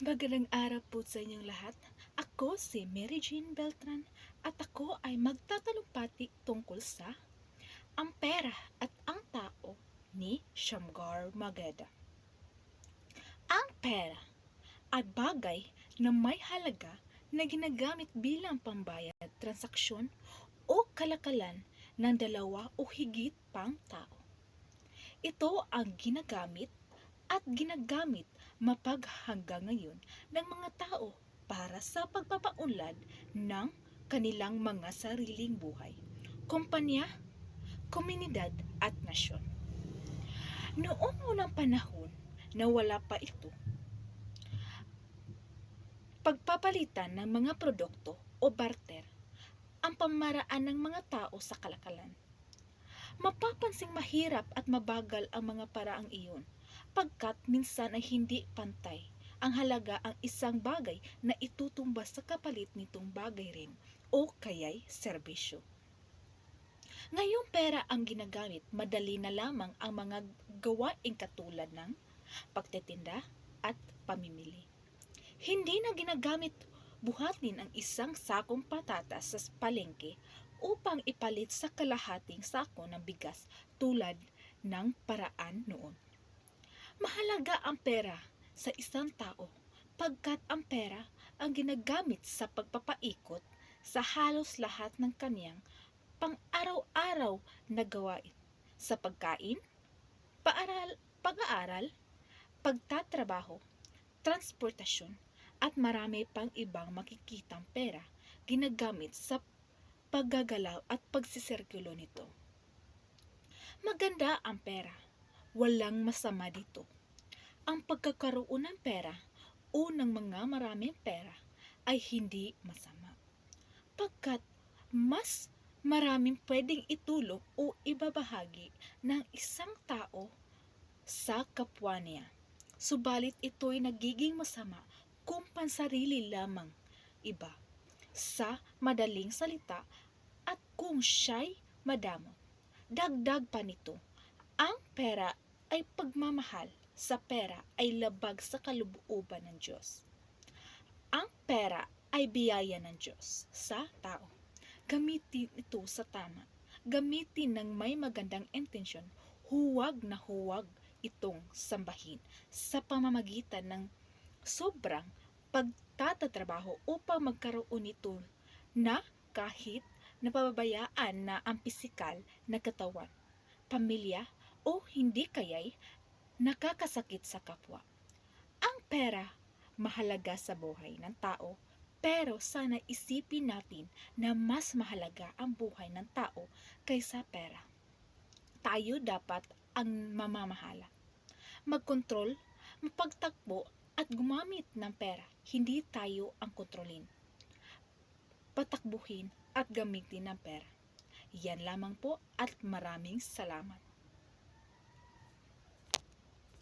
Magandang araw po sa inyong lahat. Ako si Mary Jean Beltran at ako ay magtatalumpati tungkol sa Ang Pera at ang Tao ni Shamgar Mageda. Ang pera ay bagay na may halaga na ginagamit bilang pambayad, transaksyon o kalakalan ng dalawa o higit pang tao. Ito ang ginagamit mapaghanggang ngayon ng mga tao para sa pagpapaunlad ng kanilang mga sariling buhay, kumpanya, komunidad at nasyon. Noong unang panahon na wala pa ito, pagpapalitan ng mga produkto o barter ang pamaraan ng mga tao sa kalakalan. Mapapansing mahirap at mabagal ang mga paraang iyon, pagkat minsan ay hindi pantay ang halaga ang isang bagay na itutumbas sa kapalit nitong bagay rin o kaya'y serbisyo. Ngayong pera ang ginagamit, madali na lamang ang mga gawaing katulad ng pagtitinda at pamimili. Hindi na ginagamit buhatin ang isang sakong patatas sa palengke upang ipalit sa kalahating sako ng bigas tulad ng paraan noon. Mahalaga ang pera sa isang tao pagkat ang pera ang ginagamit sa pagpapaikot sa halos lahat ng kaniyang pang-araw-araw na gawain, sa pagkain, pag-aaral, pagtatrabaho, transportasyon, at marami pang ibang makikitang pera ginagamit sa paggagalaw at pagsisirkulo nito. Maganda ang pera. Walang masama dito. Ang pagkakaroon ng pera o ng mga maraming pera ay hindi masama, pagkat mas maraming pwedeng itulong o ibabahagi ng isang tao sa kapwa niya. Subalit ito'y nagiging masama kung pansarili lamang iba, sa madaling salita, at kung siya'y madamot. Dagdag pa nito, ang pera ay pagmamahal sa pera ay labag sa kalooban ng Diyos. Ang pera ay biyaya ng Diyos sa tao. Gamitin ito sa tama. Gamitin ng may magandang intensyon. Huwag na huwag itong sambahin sa pamamagitan ng sobrang pagtatatrabaho upang magkaroon nito na kahit napababayaan na ang pisikal na katawan, pamilya o hindi kaya'y nakakasakit sa kapwa. Ang pera mahalaga sa buhay ng tao, pero sana isipin natin na mas mahalaga ang buhay ng tao kaysa pera. Tayo dapat ang mamamahala, magkontrol, mapagtakbo at gumamit ng pera. Hindi tayo ang kontrolin, patakbuhin at gamitin ng pera. Yan lamang po at maraming salamat.